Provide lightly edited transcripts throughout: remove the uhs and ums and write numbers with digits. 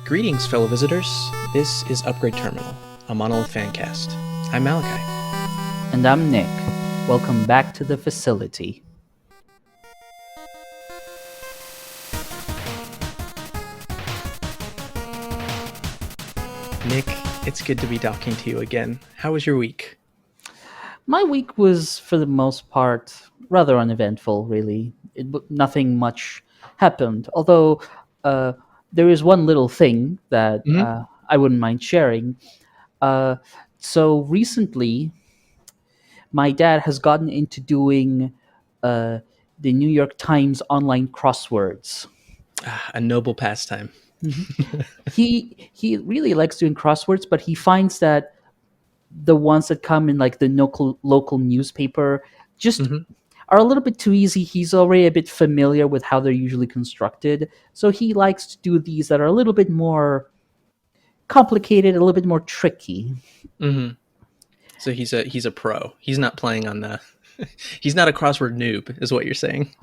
Greetings, fellow visitors. This is Upgrade Terminal, a Monolith fancast. I'm Malachi. And I'm Nick. Welcome back to the facility. Nick, it's good to be talking to you again. How was your week? My week was, for the most part, rather uneventful, really. Nothing much happened. Although there is one little thing that I wouldn't mind sharing. So recently, my dad has gotten into doing the New York Times online crosswords. A noble pastime. He really likes doing crosswords, but he finds that the ones that come in like the local newspaper just are a little bit too easy. He's already a bit familiar with how they're usually constructed, so he likes to do these that are a little bit more complicated, a little bit more tricky. So he's a pro. He's not playing on the. He's not a crossword noob, is what you're saying.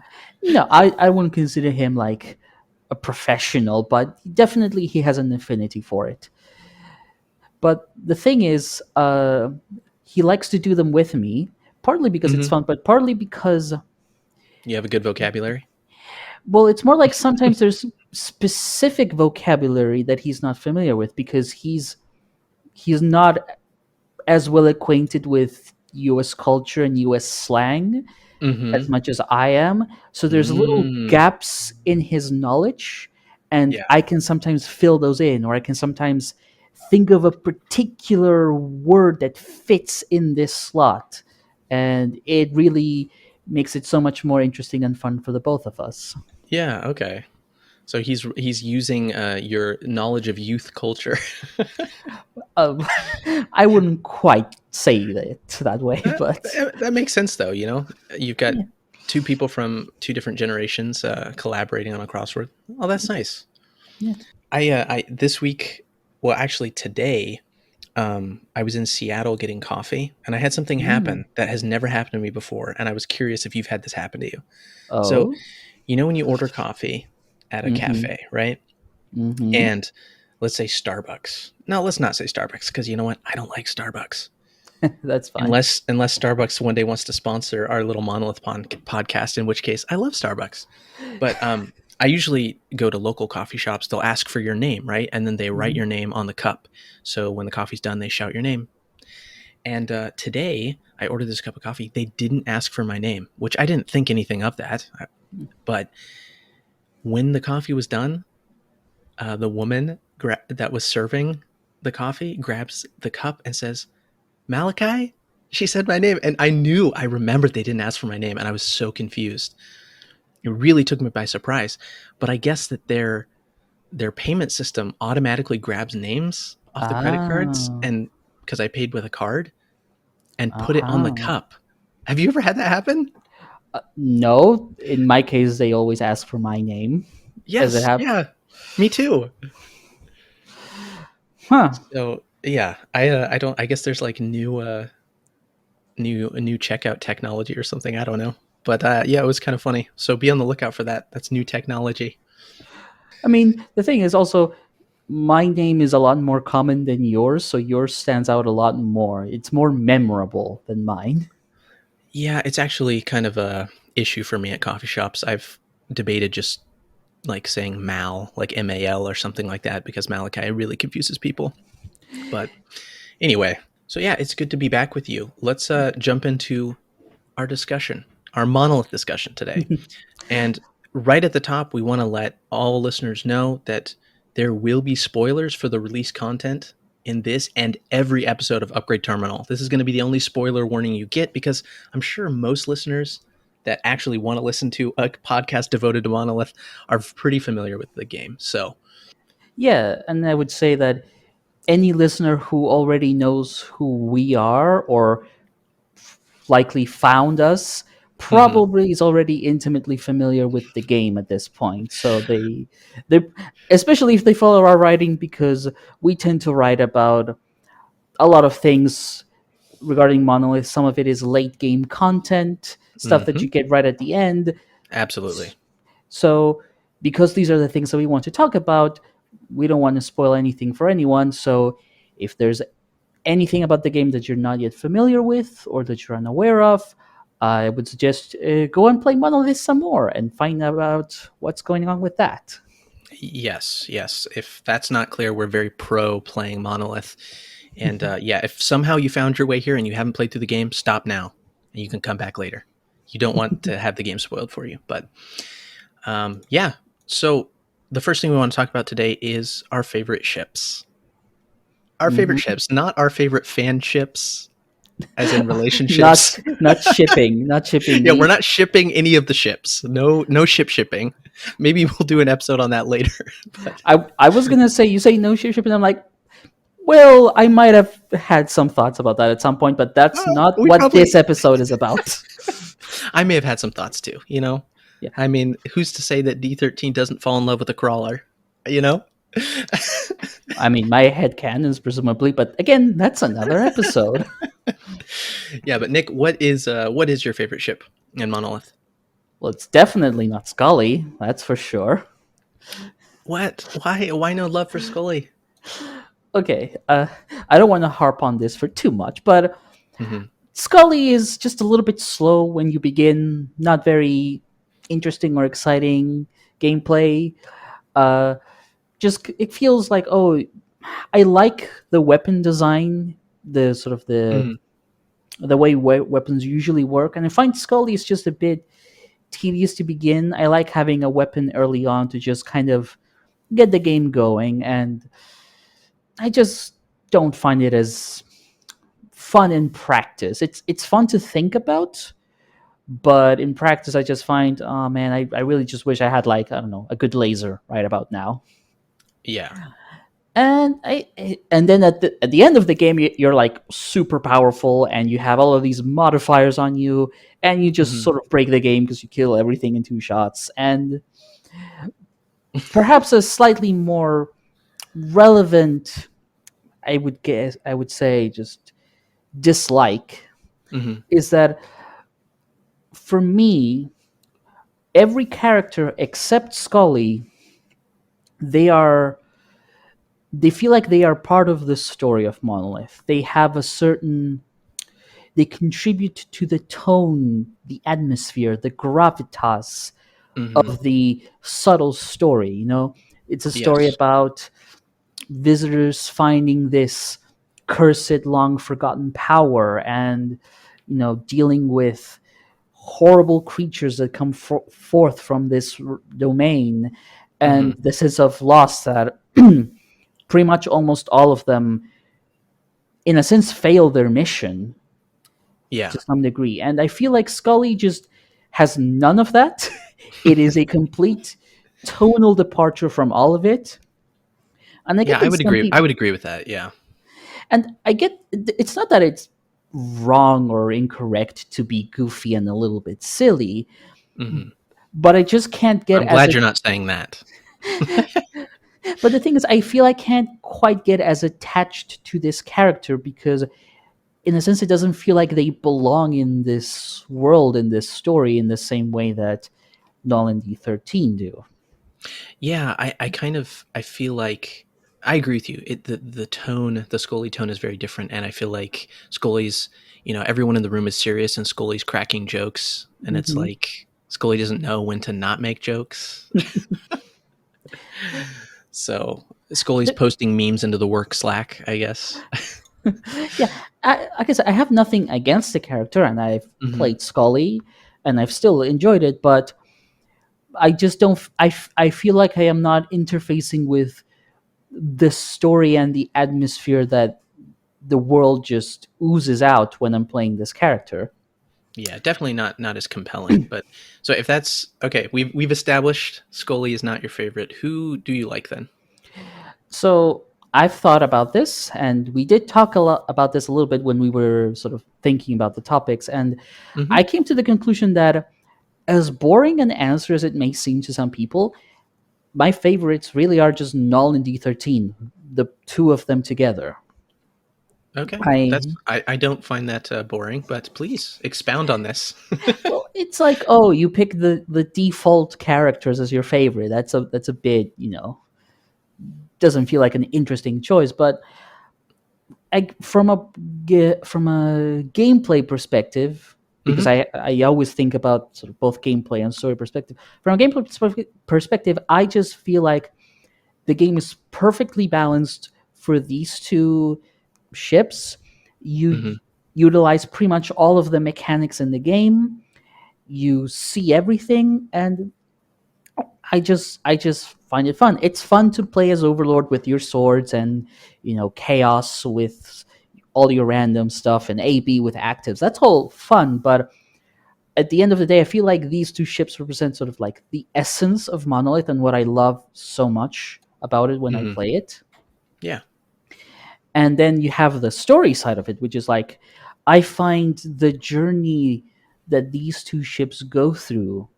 No, I wouldn't consider him like a professional, but definitely he has an affinity for it. But the thing is, he likes to do them with me, partly because it's fun, but partly because you have a good vocabulary. Well, it's more like sometimes there's specific vocabulary that he's not familiar with because he's not as well acquainted with U.S. culture and U.S. slang as much as I am. So there's little gaps in his knowledge, and I can sometimes fill those in, or I can sometimes think of a particular word that fits in this slot, and it really makes it so much more interesting and fun for the both of us. Yeah, okay. So he's using your knowledge of youth culture. I wouldn't quite say it that way, but that makes sense, though. You know, you've got two people from two different generations collaborating on a crossword. Oh, that's nice. Yeah. I this week, well, actually today, I was in Seattle getting coffee, and I had something happen that has never happened to me before, and I was curious if you've had this happen to you. Oh. So, you know, when you order coffee at a cafe, right? And let's say Starbucks. No, let's not say Starbucks, because you know what? I don't like Starbucks. That's fine. Unless Starbucks one day wants to sponsor our little Monolith podcast, in which case I love Starbucks. But I usually go to local coffee shops. They'll ask for your name, right? And then they write your name on the cup. So when the coffee's done, they shout your name. And today I ordered this cup of coffee. They didn't ask for my name, which I didn't think anything of that. But when the coffee was done, the woman that was serving the coffee grabs the cup and says, "Malachi?" She said my name, and I remembered they didn't ask for my name, and I was so confused. It really took me by surprise. But I guess that their payment system automatically grabs names off the credit cards, and because I paid with a card, and put it on the cup. Have you ever had that happen? No. In my case, they always ask for my name. Yes. Yeah. Me too. Huh. So yeah, I don't. I guess there's like new checkout technology or something. I don't know. But yeah, it was kind of funny. So be on the lookout for that. That's new technology. I mean, the thing is also, my name is a lot more common than yours, so yours stands out a lot more. It's more memorable than mine. Yeah, it's actually kind of a issue for me at coffee shops. I've debated just like saying Mal, like M-A-L or something like that, because Malachi really confuses people. But anyway, so yeah, it's good to be back with you. Let's jump into our discussion, our Monolith discussion today. And right at the top, we want to let all listeners know that there will be spoilers for the release content in this and every episode of Upgrade Terminal. This is going to be the only spoiler warning you get, because I'm sure most listeners that actually want to listen to a podcast devoted to Monolith are pretty familiar with the game. So yeah, and I would say that any listener who already knows who we are, or likely found us, probably is already intimately familiar with the game at this point. So they especially if they follow our writing, because we tend to write about a lot of things regarding Monolith. Some of it is late game content, stuff that you get right at the end. Absolutely. So because these are the things that we want to talk about, we don't want to spoil anything for anyone. So if there's anything about the game that you're not yet familiar with or that you're unaware of, I would suggest go and play Monolith some more and find out what's going on with that. Yes, yes. If that's not clear, we're very pro playing Monolith. And yeah, if somehow you found your way here and you haven't played through the game, stop now and you can come back later. You don't want to have the game spoiled for you. But yeah, so the first thing we want to talk about today is our favorite ships. Our favorite Mhm. ships, not our favorite fan ships, as in not relationships. not shipping, not shipping. Yeah, we're not shipping any of the ships. No ship shipping. Maybe we'll do an episode on that later. But I was gonna say, you say no ship shipping. I'm like, well, I might have had some thoughts about that at some point, but that's not we what probably this episode is about. I may have had some thoughts too, you know? Yeah. I mean, who's to say that D13 doesn't fall in love with a crawler? You know? I mean, my head canons presumably, but again, that's another episode. Yeah, but Nick, what is your favorite ship in Monolith? Well, it's definitely not Scully, that's for sure. What? Why no love for Scully? Okay, I don't want to harp on this for too much, but Mm-hmm. Scully is just a little bit slow when you begin, not very interesting or exciting gameplay. Uh, just it feels like, oh, I like the weapon design, the sort of Mm-hmm. the way weapons usually work, and I find Scully is just a bit tedious to begin. I like having a weapon early on to just kind of get the game going, and I just don't find it as fun in practice. It's fun to think about, but in practice, I just find, oh man, I really just wish I had, like, I don't know, a good laser right about now. Yeah. And and then at the end of the game, you're like super powerful, and you have all of these modifiers on you, and you just Mm-hmm. sort of break the game because you kill everything in 2 shots. And perhaps a slightly more relevant, I would say, just dislike Mm-hmm. is that for me, every character except Scully, they are they feel like they are part of the story of Monolith. They have a certain they contribute to the tone, the atmosphere, the gravitas Mm-hmm. of the subtle story. It's a story Yes. about visitors finding this cursed, long forgotten power, and dealing with horrible creatures that come forth from this domain, Mm-hmm. and the sense of loss that pretty much almost all of them, in a sense, fail their mission Yeah. to some degree. And I feel like Scully just has none of that. It is a complete tonal departure from all of it. And I Yeah, get that some I people, would agree with that. Yeah. and I get it's not that it's wrong or incorrect to be goofy and a little bit silly, Mm-hmm. but I just can't get I'm as glad a you're not saying that. but the thing is, I feel I can't quite get as attached to this character because, in a sense, it doesn't feel like they belong in this world, in this story, in the same way that Null and D13 do. Yeah, I kind of I feel like I agree with you. The tone, the Scully tone is very different, and I feel like Scully's, everyone in the room is serious, and Scully's cracking jokes, and it's Mhm. like Scully doesn't know when to not make jokes. So Scully's The- posting memes into the work Slack, I guess. yeah, like I said, I have nothing against the character, and I've Hmm. played Scully, and I've still enjoyed it, but I just don't. I feel like I am not interfacing with the story and the atmosphere that the world just oozes out when I'm playing this character. Yeah, definitely not as compelling. But so if that's okay, we've established Scully is not your favorite. Who do you like then? So I've thought about this, and we did talk a lot about this a little bit when we were sort of thinking about the topics. And Hmm. I came to the conclusion that, as boring an answer as it may seem to some people, my favorites really are just Null and D13, the two of them together. Okay, that's I I don't find that boring, but please expound on this. Well, it's like, oh, you pick the default characters as your favorite. That's a bit, doesn't feel like an interesting choice. But from a gameplay perspective, because Hmm. I always think about sort of both gameplay and story perspective. From a gameplay perspective, I just feel like the game is perfectly balanced for these two ships. You Hmm. utilize pretty much all of the mechanics in the game. You see everything, and I just find it fun. It's fun to play as Overlord with your swords and chaos with all your random stuff and AB with actives. That's all fun, but at the end of the day, I feel like these two ships represent sort of like the essence of Monolith and what I love so much about it when I Hmm. play it. Yeah. And then you have the story side of it, which is like I find the journey that these two ships go through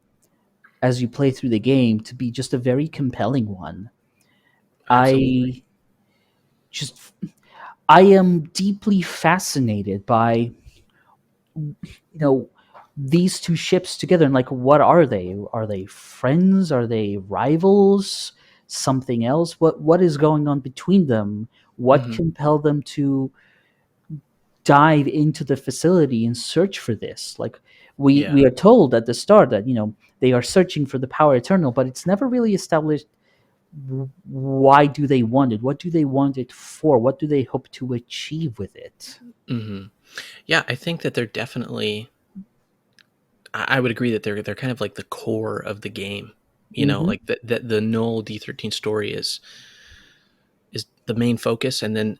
as you play through the game to be just a very compelling one. Absolutely. I just I am deeply fascinated by you know these two ships together, and like, what are they? Are they friends? Are they rivals? Something else? What is going on between them? What Hmm. compelled them to dive into the facility and search for this? Like, we Yeah. are told at the start that they are searching for the power eternal, but it's never really established why do they want it? What do they want it for? What do they hope to achieve with it? Hmm. Yeah, I think that they're definitely. I would agree that they're kind of like the core of the game. Mm-hmm. Like the Null D13 story is the main focus, and then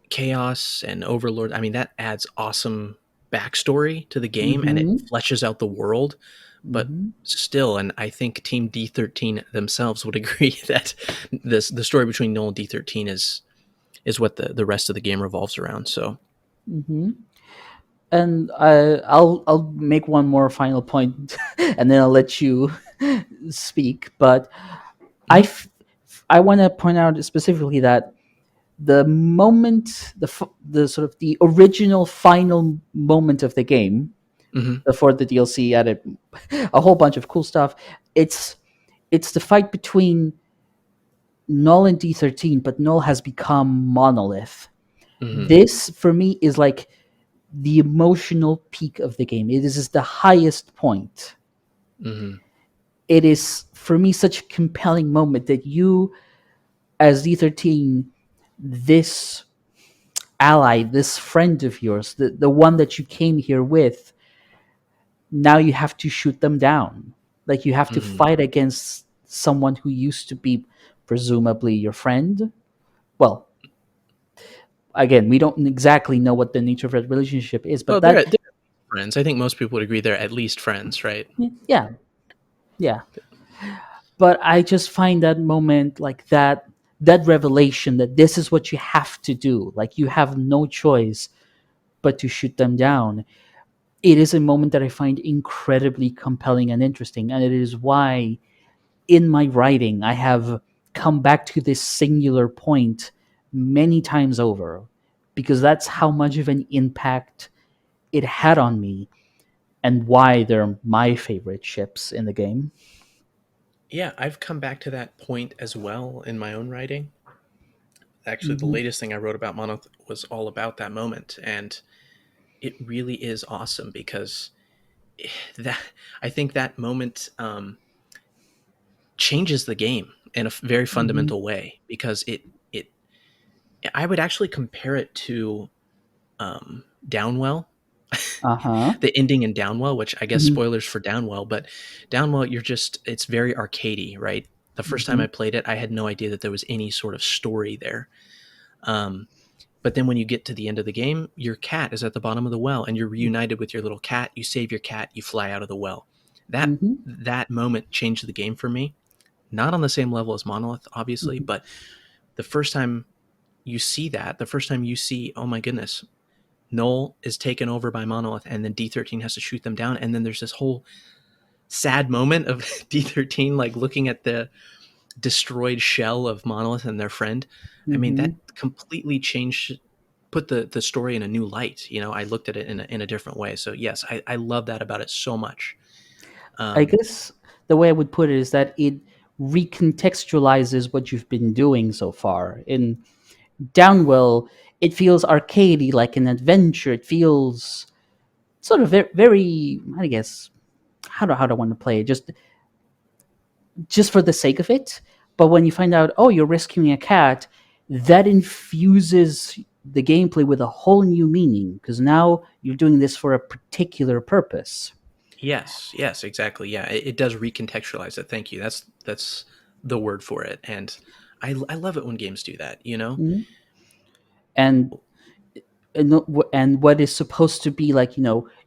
Chaos and Overlord. I mean, that adds awesome backstory to the game, and it Mm-hmm. fleshes out the world. But Mm-hmm. still, and I think Team D13 themselves would agree that the story between Null and D13 is what the rest of the game revolves around. So. Mm-hmm. And I'll make one more final point, and then I'll let you speak. But I Mhm. f- I want to point out specifically that the moment, the sort of the original final moment of the game Mhm. before the DLC added a whole bunch of cool stuff. It's it's the fight between Null and D13, but Null has become Monolith. Mhm. This for me is like the emotional peak of the game. It is the highest point. Mhm. It is for me such a compelling moment that you, as D13, this ally, this friend of yours, the one that you came here with, now you have to shoot them down. Like, you have to Mhm. fight against someone who used to be presumably your friend. Well, again, we don't exactly know what the nature of that relationship is, but Well, that, they're friends. I think most people would agree they're at least friends, right? yeah, yeah. But I just find that moment, like that revelation that this is what you have to do. Like, you have no choice but to shoot them down. It is a moment that I find incredibly compelling and interesting, and it is why in my writing I have come back to this singular point many times over, because that's how much of an impact it had on me, and why they're my favorite ships in the game. Yeah, I've come back to that point as well in my own writing. Actually, the Hmm. latest thing I wrote about Monolith was all about that moment, and it really is awesome because that I think that moment changes the game in a very Hmm. fundamental way because it I would actually compare it to Downwell, Uh-huh. the ending in Downwell, which I guess Hmm. spoilers for Downwell, but Downwell, it's very arcadey, right? The first time Hmm. I played it, I had no idea that there was any sort of story there. Um, but then when you get to the end of the game, your cat is at the bottom of the well, and you're reunited with your little cat. You save your cat, you fly out of the well. That Hmm. that moment changed the game for me. Not on the same level as Monolith, obviously, Hmm. but the first time you see that, the first time you see, oh my goodness, Null is taken over by Monolith, and then D13 has to shoot them down, and then there's this whole sad moment of D13 like looking at the destroyed shell of Monolith and their friend. I mean, Hmm. that completely changed, put the story in a new light. I looked at it in a different way. So yes, I love that about it so much. I Um, guess the way I would put it is that it recontextualizes what you've been doing so far. In Downwell, it feels arcadey, like an adventure. It feels sort of very, I guess, how do I want to play it? Just for the sake of it. But when you find out, oh, you're rescuing a cat, that infuses the gameplay with a whole new meaning, because now you're doing this for a particular purpose. Yes, exactly. Yeah, it does recontextualize it. Thank you. That's the word for it. And I love it when games do that. You know. Mhm. And and what is supposed to be like,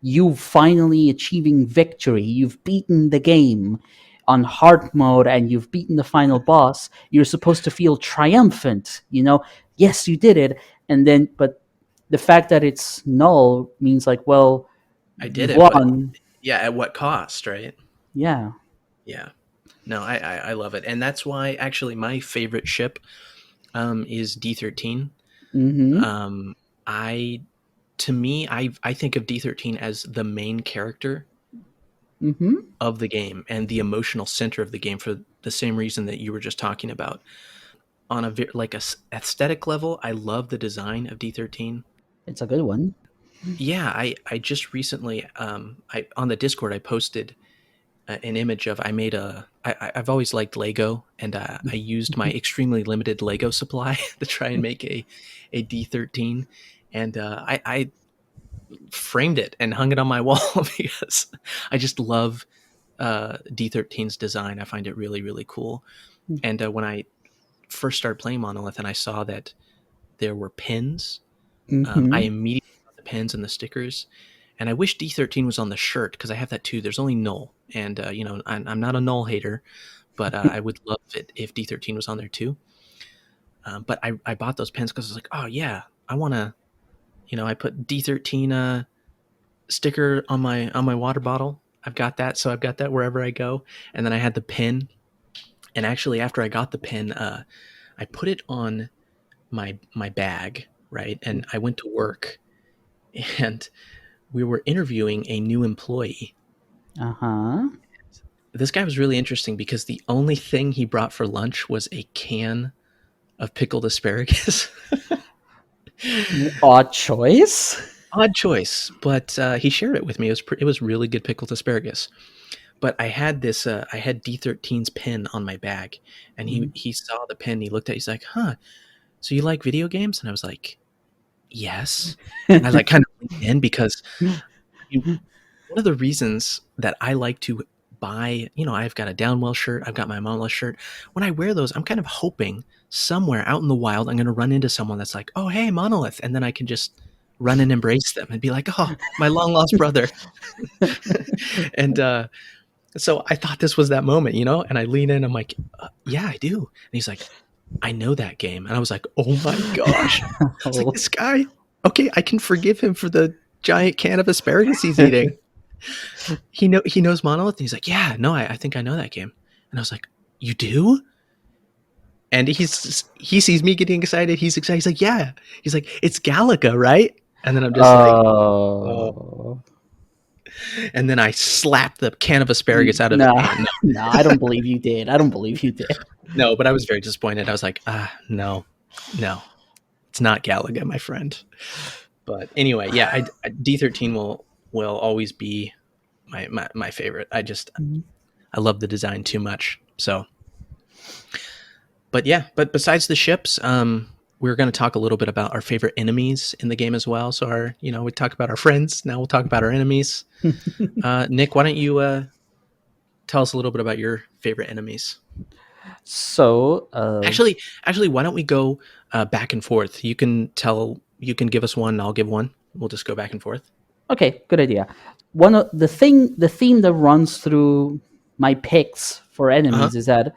you finally achieving victory, you've beaten the game on hard mode and you've beaten the final boss, you're supposed to feel triumphant, yes, you did it. And then, but the fact that it's null means like, well, I did you've it, but won. yeah, at what cost, right? Yeah. Yeah. No, I love it, and that's why actually my favorite ship is D13. Mm-hmm. Um, I to me, I think of D13 as the main character Mm-hmm. of the game and the emotional center of the game for the same reason that you were just talking about. On a like aesthetic level, I love the design of D13. It's a good one. Yeah, I just recently I on the Discord I posted an image of I made I've always liked Lego, and I used my extremely limited Lego supply to try and make a D13, and I framed it and hung it on my wall because I just love D13's design. I find it really really cool. And when I first started playing Monolith and I saw that there were pins, I Mm-hmm. immediately got the pins and the stickers. And I wish D13 was on the shirt because I have that too. There's only null, and I'm not a null hater, but I would love it if D13 was on there too. But I bought those pens because I was like, oh yeah, I want to. I put D13 sticker on my water bottle. I've got that, so I've got that wherever I go. And then I had the pin, and actually after I got the pin, I put it on my bag, right? And I went to work, and we were interviewing a new employee. Uh-huh. This guy was really interesting because the only thing he brought for lunch was a can of pickled asparagus. Odd choice. Odd choice, but he shared it with me. It was really good pickled asparagus. But I had I had D13's pin on my bag, and he saw the pin. He looked at it, he's like, huh, so you like video games? And I was like, yes. And I like kind of leaned in because one of the reasons that I like to buy, I've got a Downwell shirt, I've got my Monolith shirt. When I wear those, I'm kind of hoping somewhere out in the wild, I'm going to run into someone that's like, oh, hey, Monolith. And then I can just run and embrace them and be like, oh, my long lost brother. And so I thought this was that moment, and I lean in, I'm like, yeah, I do. And he's like, I know that game. And I was like, oh my gosh. I was like, this guy, okay, I can forgive him for the giant can of asparagus he's eating. He knows Monolith, and he's like, yeah, no, I think I know that game. And I was like, you do? And he sees me getting excited. He's excited. He's like, yeah. He's like, it's Galaga, right? And then I'm just like, oh. Oh. And then I slapped the can of asparagus out of his No, hand. no, I don't believe you did. I don't believe you did. No, but I was very disappointed. I was like, no, it's not Galaga, my friend. But anyway, yeah, D13 will always be my favorite. I love the design too much. So, but yeah, but besides the ships, we're going to talk a little bit about our favorite enemies in the game as well. So we talk about our friends. Now we'll talk about our enemies. Nick, why don't you tell us a little bit about your favorite enemies? So, actually, why don't we go back and forth? You can give us one, and I'll give one. We'll just go back and forth. Okay, good idea. One of the theme that runs through my picks for enemies is that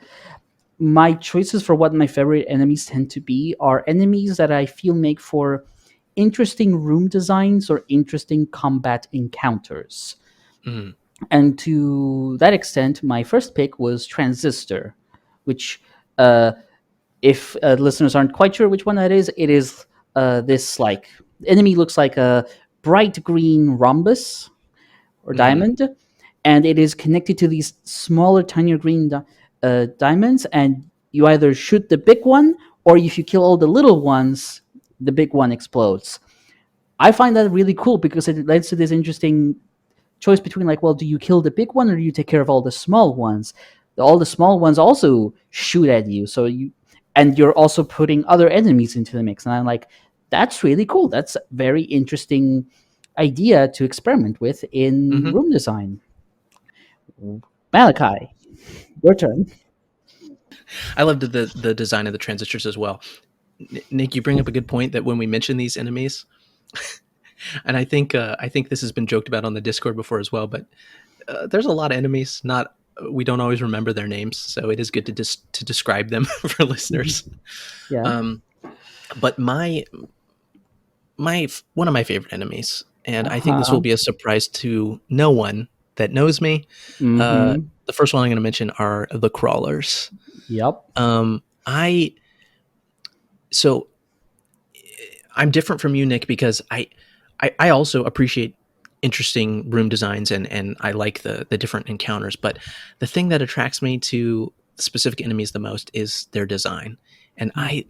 my choices for what my favorite enemies tend to be are enemies that I feel make for interesting room designs or interesting combat encounters. Mm. And to that extent, my first pick was Transistor, which, if listeners aren't quite sure which one that is, it is this like enemy looks like a bright green rhombus or diamond, and it is connected to these smaller, tinier green diamonds, and you either shoot the big one, or if you kill all the little ones, the big one explodes. I find that really cool because it leads to this interesting choice between, like, well, do you kill the big one or do you take care of all the small ones? All the small ones also shoot at you, and you're also putting other enemies into the mix. And I'm like, that's really cool. That's a very interesting idea to experiment with in Hmm. room design. Malachi, your turn. I loved the design of the transistors as well. Nick, you bring up a good point that when we mention these enemies, and I think this has been joked about on the Discord before as well, but there's a lot of enemies. Not We don't always remember their names, so it is good to describe them for listeners. Yeah. Um, but my one of my favorite enemies, and I think this will Uh-huh. be a surprise to no one that knows me. Uh, Mm-hmm. the first one I'm going to mention are the crawlers. Yep. I so I'm different from you, Nick, because I also appreciate interesting room designs and I like the different encounters. But the thing that attracts me to specific enemies the most is their design, and I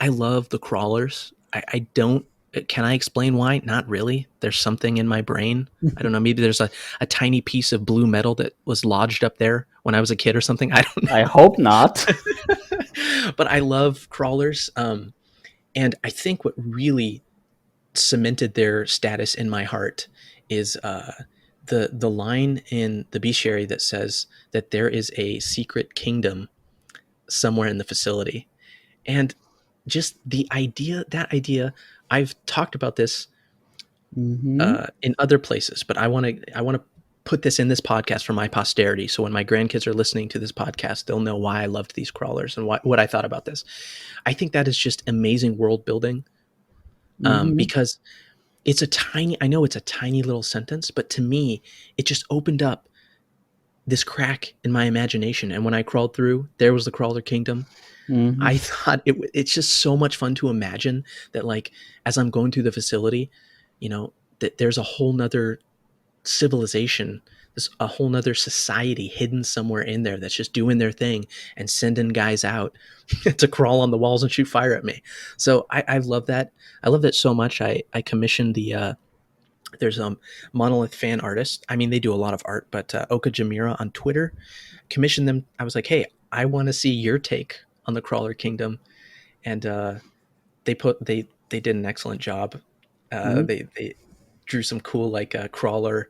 love the crawlers. I don't. Can I explain why? Not really. There's something in my brain. I don't know. Maybe there's a tiny piece of blue metal that was lodged up there when I was a kid or something. I don't I hope not. know. But I love crawlers. And I think what really cemented their status in my heart is the line in the bestiary that says that there is a secret kingdom somewhere in the facility, and just that idea. I've talked about this Mm-hmm. in other places, but I want to put this in this podcast for my posterity. So when my grandkids are listening to this podcast, they'll know why I loved these crawlers and what I thought about this. I think that is just amazing world building, Mm-hmm. because I know it's a tiny little sentence, but to me, it just opened up this crack in my imagination. And when I crawled through, there was the crawler kingdom. Mm-hmm. I thought it's just so much fun to imagine that, like, as I'm going through the facility, that there's a whole nother civilization, this a whole nother society hidden somewhere in there that's just doing their thing and sending guys out to crawl on the walls and shoot fire at me. So I love that. I love that so much. I commissioned there's Monolith fan artist. I mean, they do a lot of art, but Oka Jamira on Twitter commissioned them. I was like, hey, I want to see your take on the Crawler Kingdom, and they did an excellent job. They drew some cool, like, crawler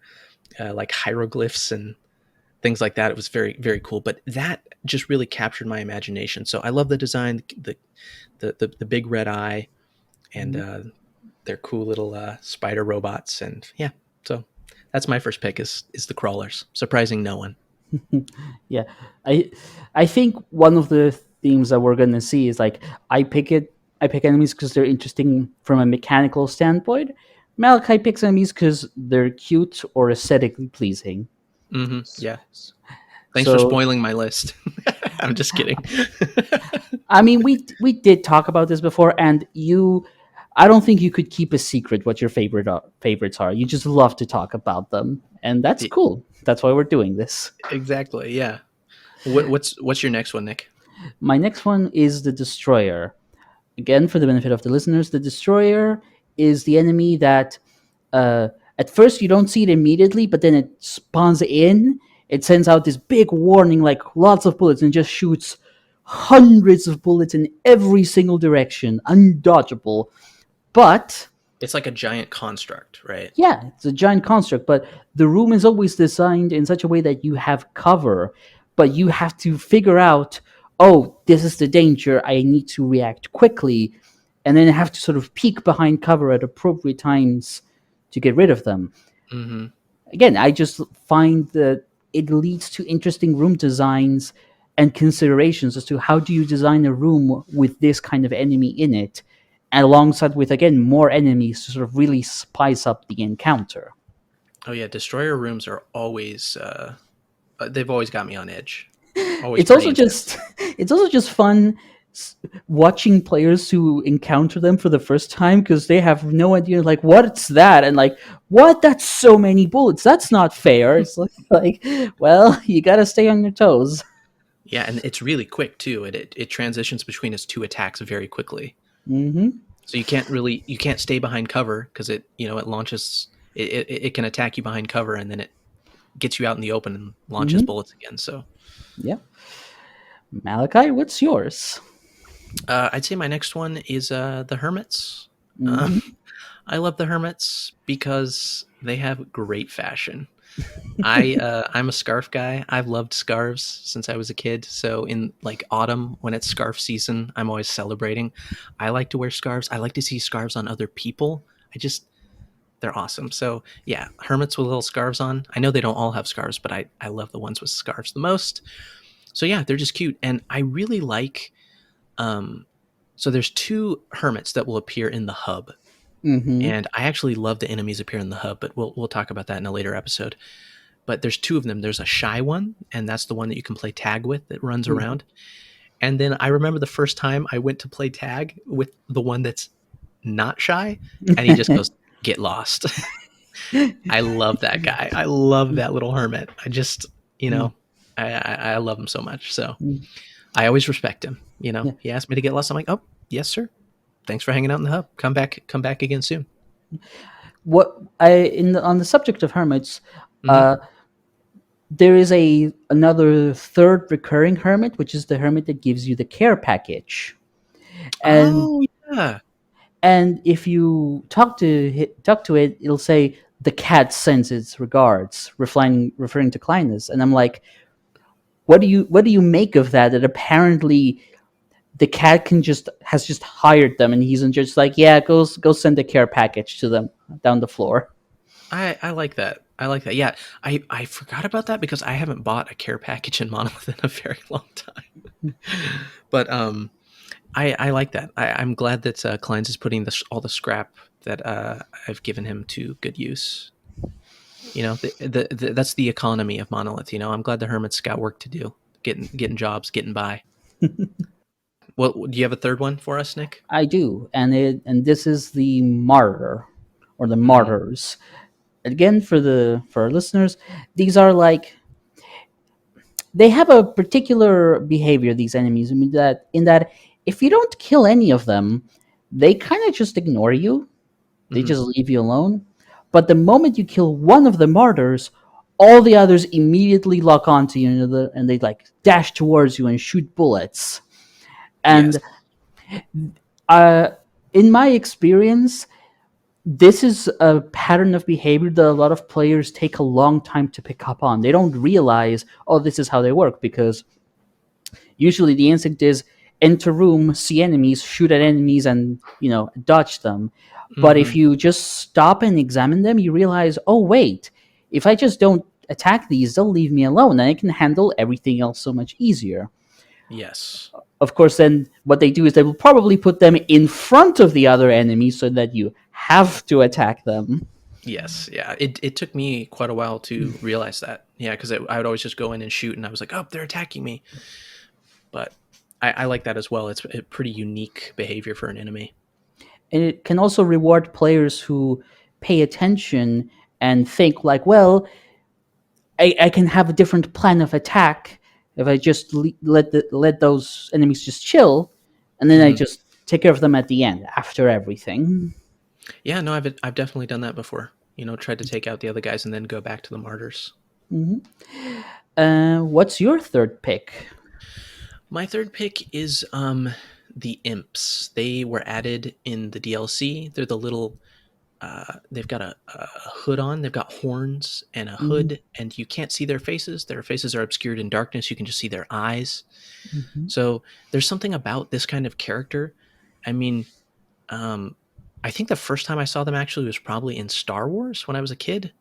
like hieroglyphs and things like that. It was very, very cool. But that just really captured my imagination. So I love the design, the big red eye, and Mm-hmm. their cool little spider robots. And yeah, so that's my first pick is the crawlers, surprising no one. Yeah, I I think one of the themes that we're gonna see is, like, I pick enemies because they're interesting from a mechanical standpoint. Malachi picks enemies because they're cute or aesthetically pleasing. Yeah. Thanks for So spoiling my list. I'm just kidding. I mean, we did talk about this before, and I don't think you could keep a secret what your favorites are. You just love to talk about them, and that's cool. That's why we're doing this. Exactly. Yeah. What's your next one, Nick? My next one is the Destroyer. Again, for the benefit of the listeners, the Destroyer is the enemy that at first you don't see it immediately, but then it spawns in. It sends out this big warning, like lots of bullets, and just shoots hundreds of bullets in every single direction, undodgeable. But It's like a giant construct, right? yeah, it's a giant construct, but the room is always designed in such a way that you have cover, but you have to figure out, oh, this is the danger, I need to react quickly, and then have to sort of peek behind cover at appropriate times to get rid of them. Mm-hmm. Again, I just find that it leads to interesting room designs and considerations as to how do you design a room with this kind of enemy in it, and alongside with, again, more enemies to sort of really spice up the encounter. Oh yeah, destroyer rooms are always they've always got me on edge. Always It's pretty also intense. just it's also just fun watching players who encounter them for the first time because they have no idea, like, what's that, and like, what, that's so many bullets, that's not fair. It's like, well, you gotta stay on your toes. Yeah, and it's really quick too. It transitions between its two attacks very quickly. Mm-hmm. So you can't stay behind cover because it launches it can attack you behind cover and then it gets you out in the open and launches Mm-hmm. bullets again. So Yeah. Malachi, what's yours? I'd say my next one is the Hermits. Uh, Mm-hmm. I love the Hermits because they have great fashion. I'm a scarf guy. I've loved scarves since I was a kid. So in like autumn when it's scarf season, I'm always celebrating. I like to wear scarves. I like to see scarves on other people. They're awesome. So yeah, hermits with little scarves on. I know they don't all have scarves, but I love the ones with scarves the most. So yeah, they're just cute, and I really like. Um, so there's two hermits that will appear in the hub, Mm-hmm. and I actually love the enemies appear in the hub, but we'll talk about that in a later episode. But there's two of them. There's a shy one, and that's the one that you can play tag with that runs around. And then I remember the first time I went to play tag with the one that's not shy, and he just goes, "Get lost." I love that guy. I love that little hermit. I just, you know, I love him so much. So Mm-hmm. I always respect him. Yeah. He asked me to get lost. I'm like, oh, yes, sir. Thanks for hanging out in the hub. Come back again soon. What I in the, on the subject of hermits, Hmm. uh, there is another third recurring hermit, which is the hermit that gives you the care package. And Oh yeah, if you talk to it, it'll say the cat sends its regards, referring to Clinus. And I'm like, what do you make of that? That apparently the cat has just hired them, and he's just like, yeah, go send a care package to them down the floor. I like that. I like that. Yeah, I forgot about that because I haven't bought a care package in Monolith in a very long time. But I like that. I'm glad that Klein's is putting all the scrap that I've given him to good use. That's the economy of Monolith. I'm glad the hermits got work to do, getting jobs, getting by. Well, do you have a third one for us, Nick? I do, and this is the martyr, or the Hmm. martyrs. Again, for our listeners, these are like, they have a particular behavior. These enemies, I mean, that in that if you don't kill any of them, they kind of just ignore you. They Hmm. just leave you alone. But the moment you kill one of the martyrs, all the others immediately lock onto you, and they like dash towards you and shoot bullets. Yes. And uh, in my experience, this is a pattern of behavior that a lot of players take a long time to pick up on. They don't realize, oh, this is how they work, because usually the instinct is enter room, see enemies, shoot at enemies, and dodge them. But if Hmm. you just stop and examine them, you realize, oh wait, if I just don't attack these, they'll leave me alone, and I can handle everything else so much easier. Yes. Of course, then what they do is they will probably put them in front of the other enemies so that you have to attack them. Yes. Yeah. It took me quite a while to realize that. Yeah, because I would always just go in and shoot, and I was like, oh, they're attacking me. But I like that as well. It's a pretty unique behavior for an enemy. And it can also reward players who pay attention and think like, well, I can have a different plan of attack if I just let those enemies just chill, and then I Hmm. just take care of them at the end after everything. Yeah. No, I've definitely done that before. Tried to take out the other guys and then go back to the martyrs. What's your third pick? My third pick is the imps. They were added in the DLC. They're the little they've got a hood on. They've got horns and a Mm-hmm. hood, and you can't see their faces. Their faces are obscured in darkness. You can just see their eyes. Mm-hmm. So there's something about this kind of character. I mean, um, I think the first time I saw them actually was probably in Star Wars when I was a kid.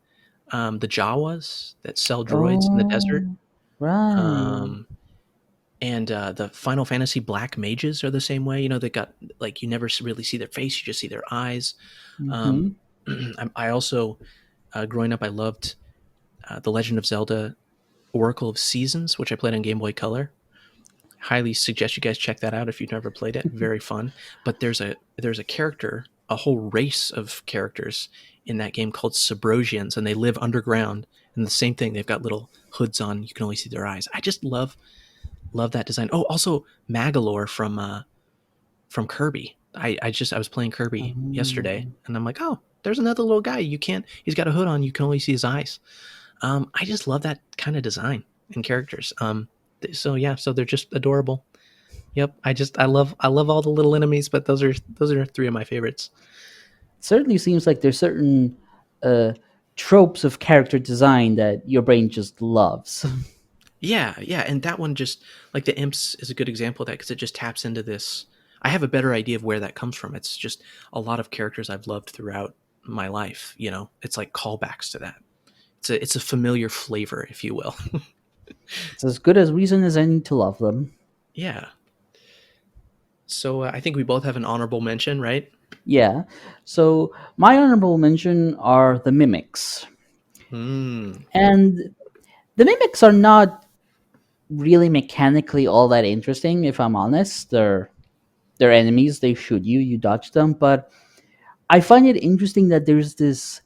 The Jawas that sell droids in the desert. Oh, right. Um, and the Final Fantasy Black mages are the same way. They got like you never really see their face; you just see their eyes. Um, Mm-hmm. I also, growing up, I loved the Legend of Zelda Oracle of Seasons, which I played on Game Boy Color. Highly suggest you guys check that out if you've never played it. Very fun. But there's a character, a whole race of characters in that game called Subrosians, and they live underground. And the same thing, they've got little hoods on. You can only see their eyes. I just love Love that design. Oh, also Magalore from Kirby. I was playing Kirby yesterday, Um, and I'm like, oh, there's another little guy. You can't. He's got a hood on. You can only see his eyes. I just love that kind of design and characters. So yeah, so they're just adorable. Yep. I love all the little enemies, but those are three of my favorites. certainly seems like there's certain uh, tropes of character design that your brain just loves. Yeah, yeah, and that one just like the imps is a good example of that because it just taps into this. I have a better idea of where that comes from. It's just a lot of characters I've loved throughout my life. It's like callbacks to that. It's a familiar flavor, if you will. It's as good as reason as any to love them. Yeah. So I think we both have an honorable mention, right? Yeah. So my honorable mention are the mimics. Hmm. And the mimics are not really mechanically all that interesting, if I'm honest. They're enemies, they shoot you, you dodge them, but I find it interesting that there's this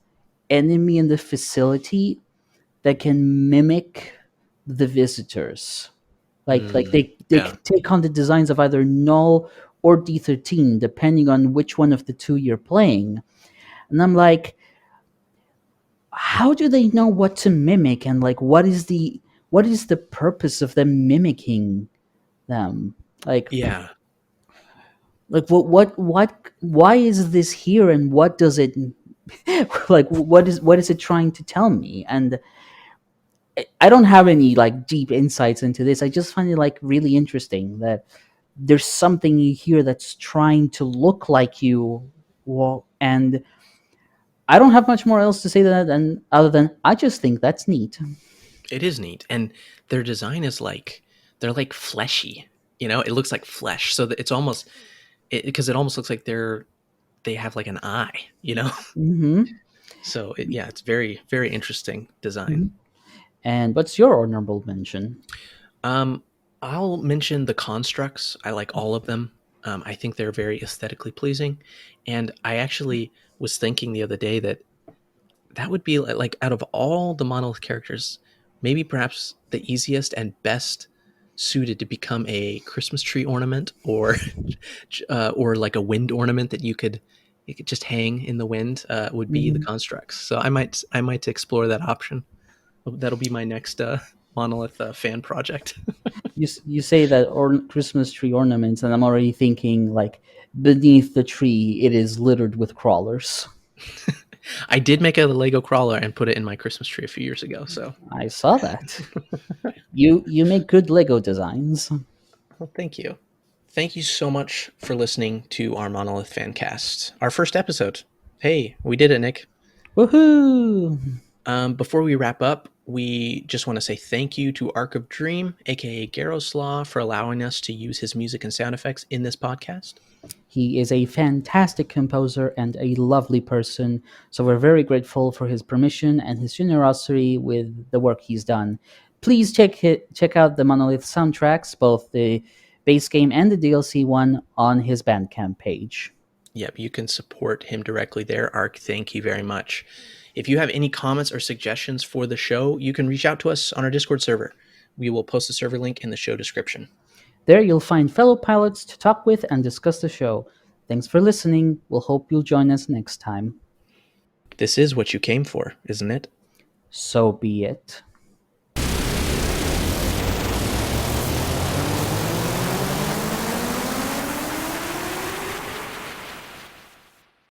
enemy in the facility that can mimic the visitors. Like Hmm. they Yeah. can take on the designs of either Null or D13, depending on which one of the two you're playing. And I'm like, how do they know what to mimic, and like what is the purpose of them mimicking them? Like Yeah. what why is this here, and what does it like what is it trying to tell me? And I don't have any like deep insights into this. I just find it like really interesting that there's something here that's trying to look like you. Well, and I don't have much more else to say than that, and other than I just think that's neat. It is neat, and their design is like they're like fleshy. It looks like flesh, so that it's almost because it almost looks like they have like an eye. Hmm. So yeah, it's very very interesting design. And what's your honorable mention? Um, I'll mention the constructs. I like all of them. I think they're very aesthetically pleasing, and I actually was thinking the other day that that would be like out of all the monolith characters, maybe perhaps the easiest and best suited to become a Christmas tree ornament or like a wind ornament that you could just hang in the wind would be the Mhm. constructs. So I might explore that option. That'll be my next monolith fan project. You say that Christmas tree ornaments, and I'm already thinking like beneath the tree, it is littered with crawlers. I did make a Lego crawler and put it in my Christmas tree a few years ago. So, I saw that. You make good Lego designs. well, thank you. Thank you so much for listening to our Monolith Fancast, our first episode. Hey, we did it, Nick. Woohoo! Before we wrap up, we just want to say thank you to Arc of Dream, aka Garoslaw, for allowing us to use his music and sound effects in this podcast. He is a fantastic composer and a lovely person, so we're very grateful for his permission and his generosity with the work he's done. Please check out the Monolith soundtracks, both the base game and the DLC one, on his Bandcamp page. Yep, you can support him directly there. Arc, thank you very much. If you have any comments or suggestions for the show, you can reach out to us on our Discord server. We will post the server link in the show description. There you'll find fellow pilots to talk with and discuss the show. Thanks for listening. We'll hope you'll join us next time. This is what you came for, isn't it? So be it.